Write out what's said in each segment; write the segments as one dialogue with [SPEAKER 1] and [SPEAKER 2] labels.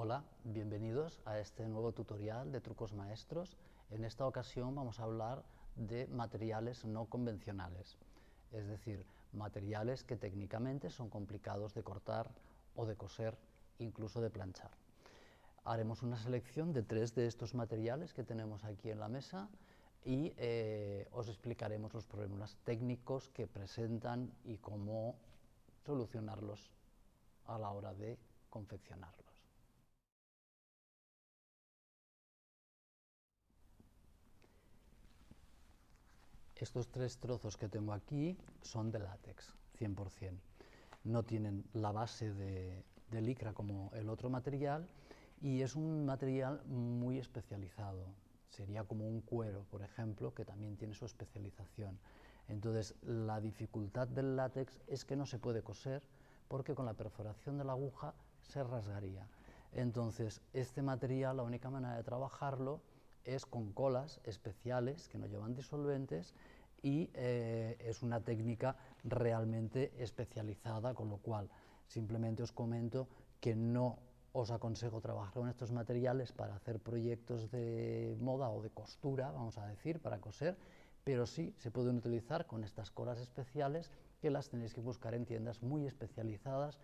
[SPEAKER 1] Hola, bienvenidos a este nuevo tutorial de trucos maestros. En esta ocasión vamos a hablar de materiales no convencionales, es decir, materiales que técnicamente son complicados de cortar o de coser, incluso de planchar. Haremos una selección de 3 de estos materiales que tenemos aquí en la mesa y os explicaremos los problemas técnicos que presentan y cómo solucionarlos a la hora de confeccionarlos. Estos 3 trozos que tengo aquí son de látex, 100%. No tienen la base de licra como el otro material y es un material muy especializado. Sería como un cuero, por ejemplo, que también tiene su especialización. Entonces, la dificultad del látex es que no se puede coser porque con la perforación de la aguja se rasgaría. Entonces, este material, la única manera de trabajarlo es con colas especiales que no llevan disolventes y es una técnica realmente especializada, con lo cual simplemente os comento que no os aconsejo trabajar con estos materiales para hacer proyectos de moda o de costura, vamos a decir, para coser, pero sí se pueden utilizar con estas colas especiales que las tenéis que buscar en tiendas muy especializadas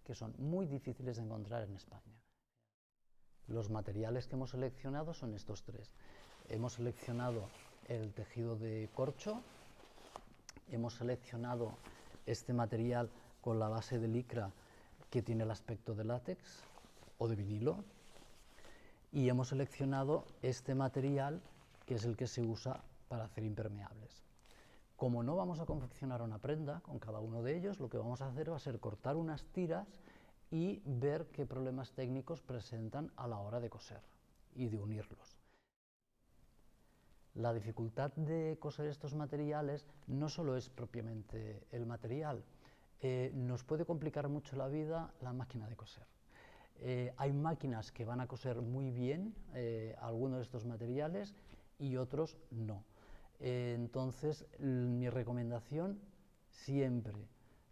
[SPEAKER 1] que son muy difíciles de encontrar en España. Los materiales que hemos seleccionado son estos 3. Hemos seleccionado el tejido de corcho, hemos seleccionado este material con la base de licra que tiene el aspecto de látex o de vinilo y hemos seleccionado este material que es el que se usa para hacer impermeables. Como no vamos a confeccionar una prenda con cada uno de ellos, lo que vamos a hacer va a ser cortar unas tiras y ver qué problemas técnicos presentan a la hora de coser y de unirlos. La dificultad de coser estos materiales no solo es propiamente el material, nos puede complicar mucho la vida la máquina de coser. Hay máquinas que van a coser muy bien algunos de estos materiales y otros no. Entonces, mi recomendación siempre,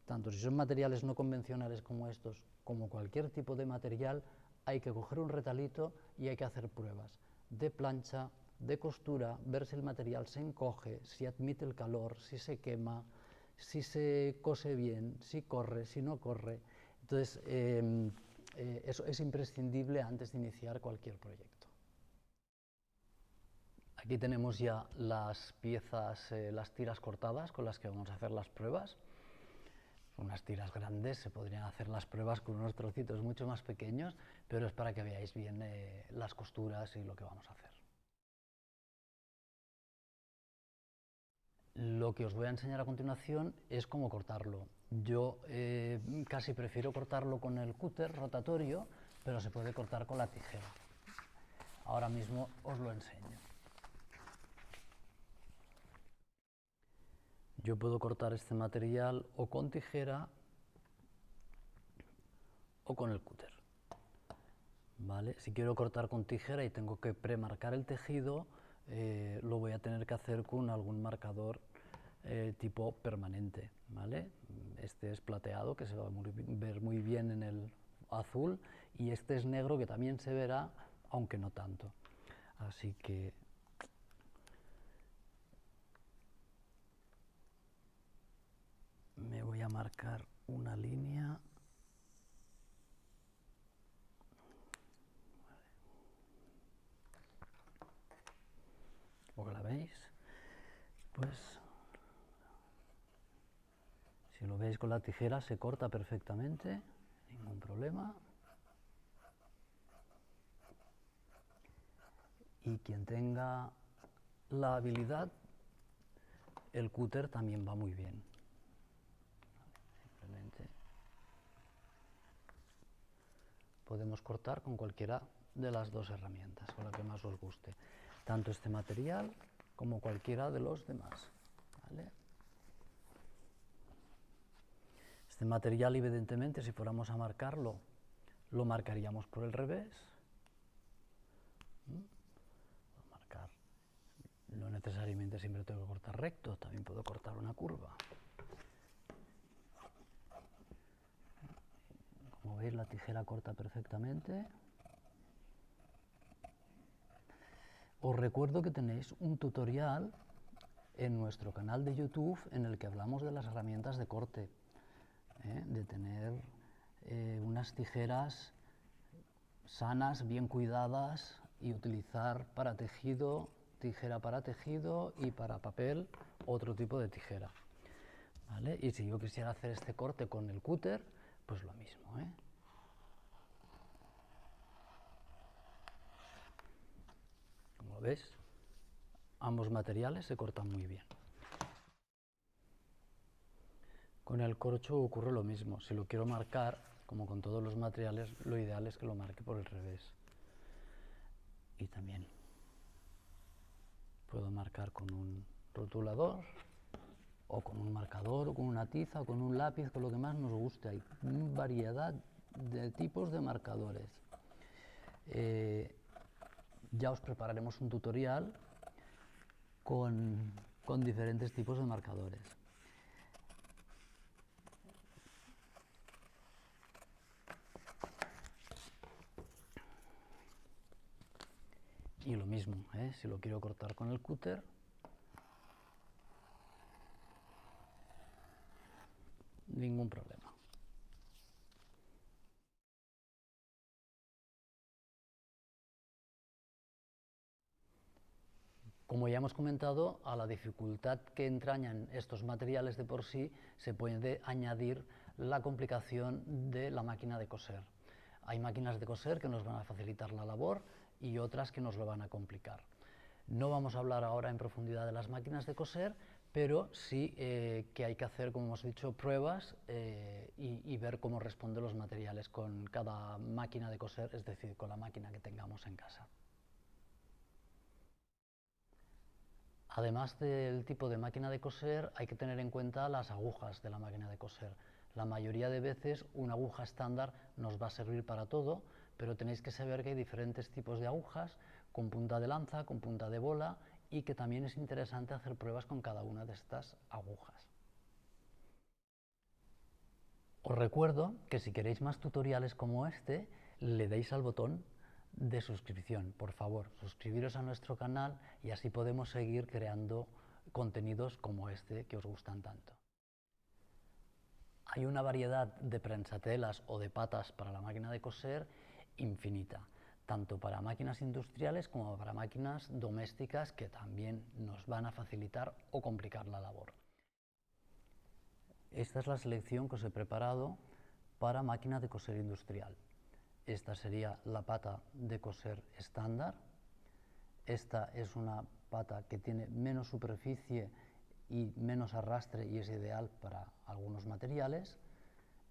[SPEAKER 1] tanto si son materiales no convencionales como estos, como cualquier tipo de material, hay que coger un retalito y hay que hacer pruebas de plancha, de costura, ver si el material se encoge, si admite el calor, si se quema, si se cose bien, si corre, si no corre. Entonces, eso es imprescindible antes de iniciar cualquier proyecto. Aquí tenemos ya las piezas, las tiras cortadas con las que vamos a hacer las pruebas. Son unas tiras grandes, se podrían hacer las pruebas con unos trocitos mucho más pequeños, pero es para que veáis bien las costuras y lo que vamos a hacer. Lo que os voy a enseñar a continuación es cómo cortarlo. Yo casi prefiero cortarlo con el cúter rotatorio, pero se puede cortar con la tijera. Ahora mismo os lo enseño. Yo puedo cortar este material o con tijera o con el cúter. ¿Vale? Si quiero cortar con tijera y tengo que premarcar el tejido, lo voy a tener que hacer con algún marcador tipo permanente, ¿vale? Este es plateado, que se va a ver muy bien en el azul, y este es negro, que también se verá, aunque no tanto. Así que me voy a marcar una línea. ¿O la veis? Pues si lo veis con la tijera se corta perfectamente, ningún problema. Y quien tenga la habilidad, el cúter también va muy bien. Simplemente podemos cortar con cualquiera de las dos herramientas, con la que más os guste, tanto este material como cualquiera de los demás, ¿vale? Este material, evidentemente, si fuéramos a marcarlo, lo marcaríamos por el revés. Marcar. No necesariamente siempre tengo que cortar recto, también puedo cortar una curva. Como veis, la tijera corta perfectamente. Os recuerdo que tenéis un tutorial en nuestro canal de YouTube en el que hablamos de las herramientas de corte, de tener unas tijeras sanas, bien cuidadas y utilizar para tejido, tijera para tejido y para papel otro tipo de tijera. ¿Vale? Y si yo quisiera hacer este corte con el cúter, pues lo mismo. Como ves, ambos materiales se cortan muy bien. Con el corcho ocurre lo mismo. Si lo quiero marcar, como con todos los materiales, lo ideal es que lo marque por el revés. Y también puedo marcar con un rotulador, o con un marcador, o con una tiza, o con un lápiz, con lo que más nos guste. Hay variedad de tipos de marcadores. Ya os prepararemos un tutorial con diferentes tipos de marcadores. Y lo mismo, si lo quiero cortar con el cúter, ningún problema. Como ya hemos comentado, a la dificultad que entrañan estos materiales de por sí se puede añadir la complicación de la máquina de coser. Hay máquinas de coser que nos van a facilitar la labor y otras que nos lo van a complicar. No vamos a hablar ahora en profundidad de las máquinas de coser, pero sí que hay que hacer, como hemos dicho, pruebas y ver cómo responden los materiales con cada máquina de coser, es decir, con la máquina que tengamos en casa. Además del tipo de máquina de coser, hay que tener en cuenta las agujas de la máquina de coser. La mayoría de veces una aguja estándar nos va a servir para todo, pero tenéis que saber que hay diferentes tipos de agujas, con punta de lanza, con punta de bola, y que también es interesante hacer pruebas con cada una de estas agujas. Os recuerdo que si queréis más tutoriales como este, le deis al botón de suscripción. Por favor, suscribiros a nuestro canal y así podemos seguir creando contenidos como este que os gustan tanto. Hay una variedad de prensatelas o de patas para la máquina de coser infinita, tanto para máquinas industriales como para máquinas domésticas que también nos van a facilitar o complicar la labor. Esta es la selección que os he preparado para máquina de coser industrial. Esta sería la pata de coser estándar. Esta es una pata que tiene menos superficie y menos arrastre y es ideal para algunos materiales.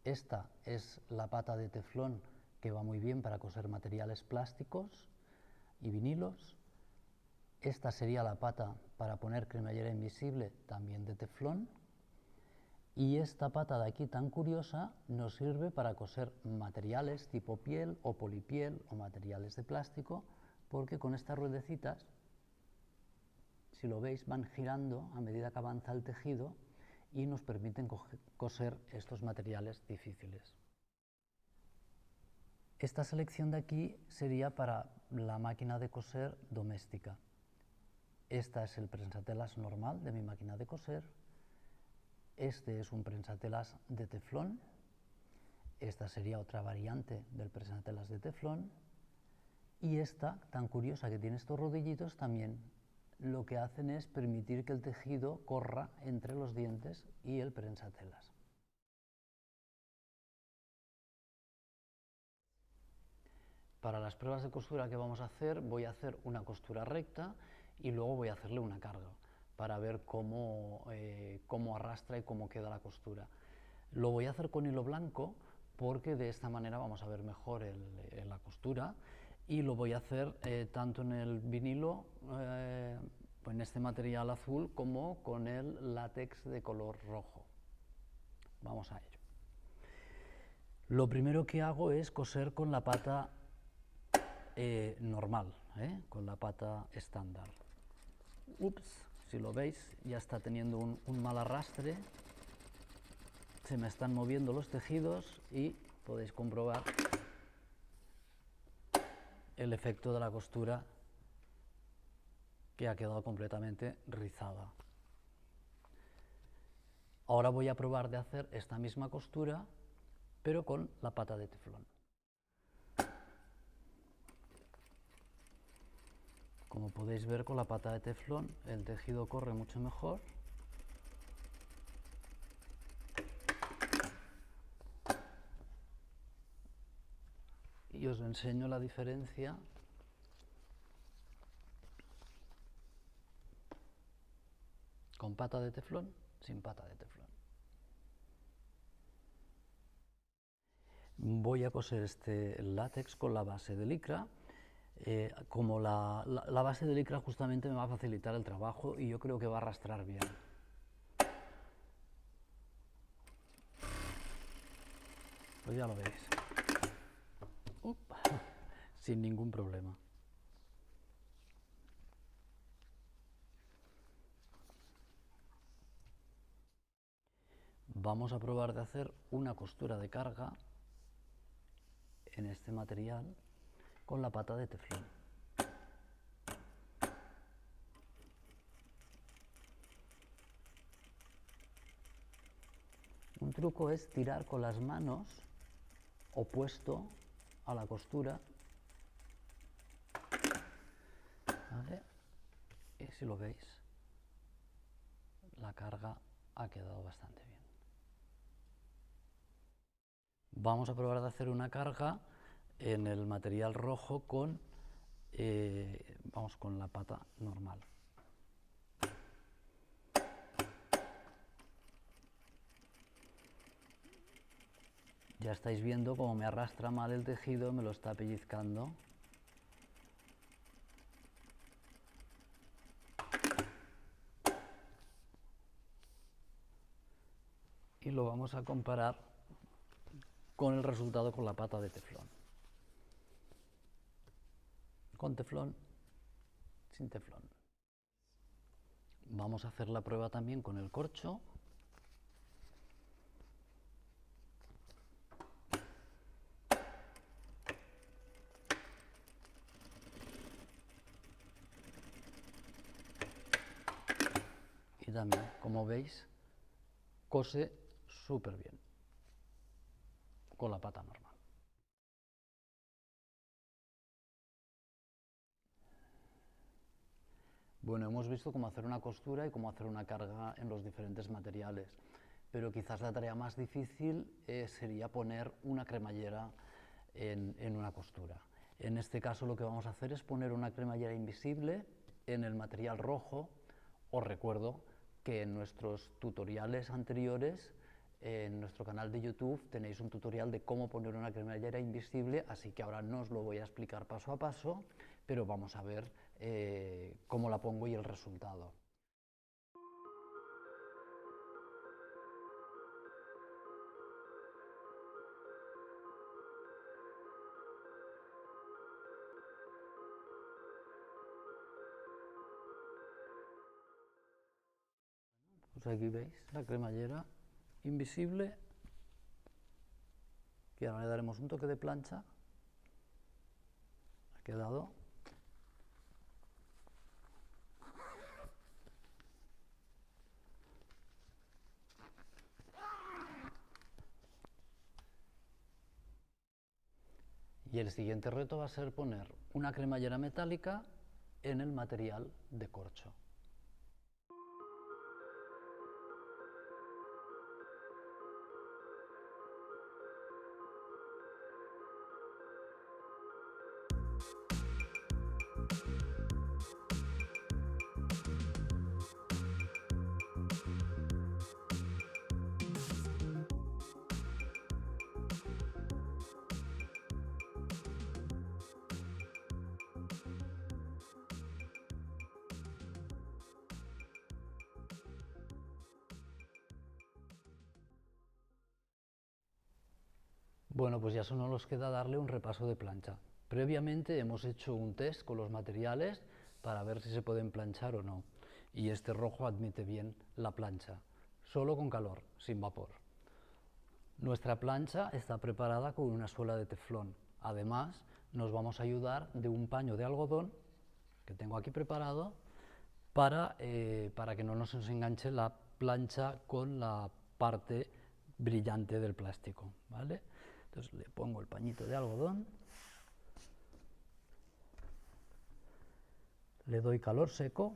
[SPEAKER 1] Esta es la pata de teflón que va muy bien para coser materiales plásticos y vinilos. Esta sería la pata para poner cremallera invisible, también de teflón. Y esta pata de aquí tan curiosa nos sirve para coser materiales tipo piel o polipiel o materiales de plástico, porque con estas ruedecitas, si lo veis, van girando a medida que avanza el tejido y nos permiten coser estos materiales difíciles. Esta selección de aquí sería para la máquina de coser doméstica. Esta es el prensatelas normal de mi máquina de coser. Este es un prensatelas de teflón. Esta sería otra variante del prensatelas de teflón. Y esta, tan curiosa que tiene estos rodillitos, también lo que hacen es permitir que el tejido corra entre los dientes y el prensatelas. Para las pruebas de costura que vamos a hacer, voy a hacer una costura recta y luego voy a hacerle una carga para ver cómo arrastra y cómo queda la costura. Lo voy a hacer con hilo blanco porque de esta manera vamos a ver mejor la costura, y lo voy a hacer tanto en el vinilo, en este material azul, como con el látex de color rojo. Vamos a ello. Lo primero que hago es coser con la pata normal, con la pata estándar. Ups, si lo veis, ya está teniendo un mal arrastre, se me están moviendo los tejidos y podéis comprobar el efecto de la costura que ha quedado completamente rizada. Ahora voy a probar de hacer esta misma costura, pero con la pata de teflón. Como podéis ver, con la pata de teflón el tejido corre mucho mejor. Y os enseño la diferencia con pata de teflón, sin pata de teflón. Voy a coser este látex con la base de licra. Como la base de licra justamente me va a facilitar el trabajo y yo creo que va a arrastrar bien. Pues ya lo veis. Sin ningún problema. Vamos a probar de hacer una costura de carga en este material con la pata de teflón. Un truco es tirar con las manos opuesto a la costura, ¿vale? Y si lo veis, la carga ha quedado bastante bien. Vamos a probar de hacer una carga en el material rojo con, con la pata normal. Ya estáis viendo cómo me arrastra mal el tejido, me lo está pellizcando. Y lo vamos a comparar con el resultado con la pata de teflón. Con teflón, sin teflón. Vamos a hacer la prueba también con el corcho. Y también, como veis, cose súper bien con la pata normal. Bueno, hemos visto cómo hacer una costura y cómo hacer una carga en los diferentes materiales, pero quizás la tarea más difícil sería poner una cremallera en una costura. En este caso lo que vamos a hacer es poner una cremallera invisible en el material rojo. Os recuerdo que en nuestros tutoriales anteriores, en nuestro canal de YouTube, tenéis un tutorial de cómo poner una cremallera invisible, así que ahora no os lo voy a explicar paso a paso, pero vamos a ver cómo la pongo y el resultado. Pues aquí veis la cremallera invisible, que ahora le daremos un toque de plancha. Ha quedado. Y el siguiente reto va a ser poner una cremallera metálica en el material de corcho. Bueno, pues ya solo nos queda darle un repaso de plancha. Previamente hemos hecho un test con los materiales para ver si se pueden planchar o no. Y este rojo admite bien la plancha, solo con calor, sin vapor. Nuestra plancha está preparada con una suela de teflón. Además, nos vamos a ayudar de un paño de algodón que tengo aquí preparado para que no nos enganche la plancha con la parte brillante del plástico, ¿vale? Entonces le pongo el pañito de algodón, le doy calor seco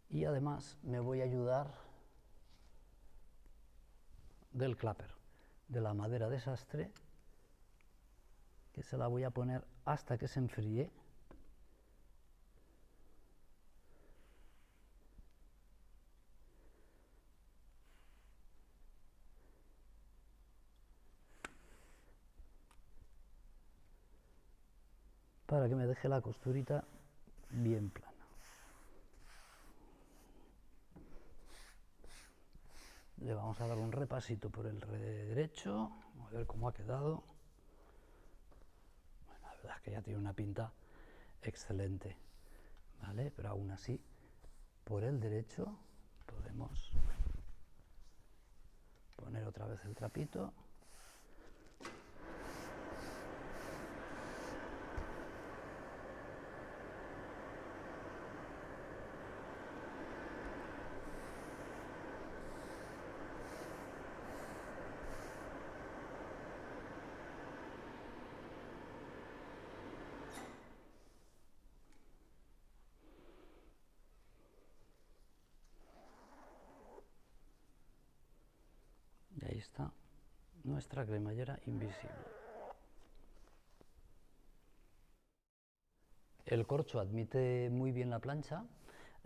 [SPEAKER 1] y además me voy a ayudar del clapper, de la madera de sastre, que se la voy a poner hasta que se enfríe. Para que me deje la costurita bien plana. Le vamos a dar un repasito por el derecho, a ver cómo ha quedado. Bueno, la verdad es que ya tiene una pinta excelente, ¿vale? Pero aún así, por el derecho podemos poner otra vez el trapito. Y ahí está nuestra cremallera invisible. El corcho admite muy bien la plancha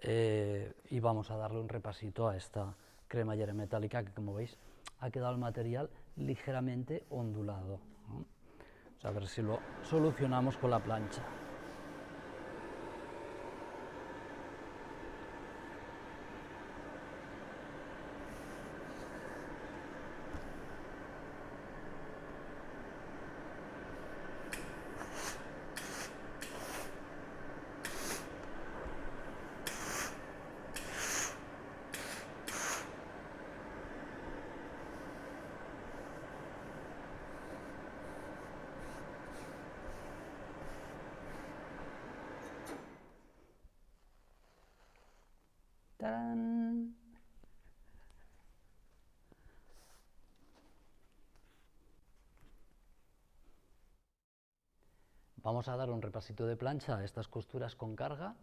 [SPEAKER 1] y vamos a darle un repasito a esta cremallera metálica que, como veis, ha quedado el material ligeramente ondulado, ¿no? A ver si lo solucionamos con la plancha. ¡Tarán! Vamos a dar un repasito de plancha a estas costuras con carga.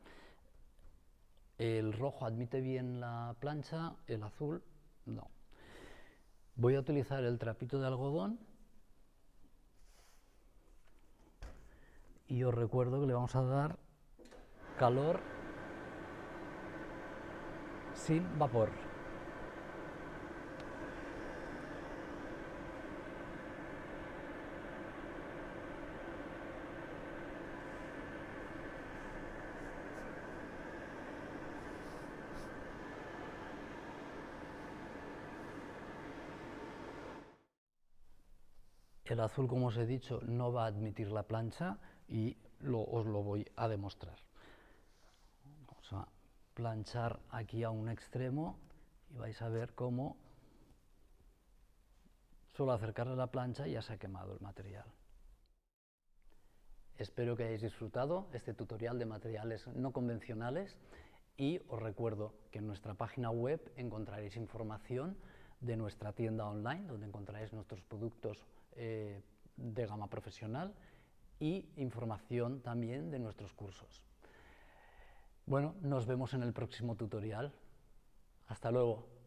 [SPEAKER 1] El rojo admite bien la plancha, el azul no. Voy a utilizar el trapito de algodón y os recuerdo que le vamos a dar calor sin vapor. El azul, como os he dicho, no va a admitir la plancha y os lo voy a demostrar. Vamos a planchar aquí a un extremo y vais a ver cómo solo acercarle la plancha y ya se ha quemado el material. Espero que hayáis disfrutado este tutorial de materiales no convencionales y os recuerdo que en nuestra página web encontraréis información de nuestra tienda online, donde encontraréis nuestros productos de gama profesional y información también de nuestros cursos. Bueno, nos vemos en el próximo tutorial. Hasta luego.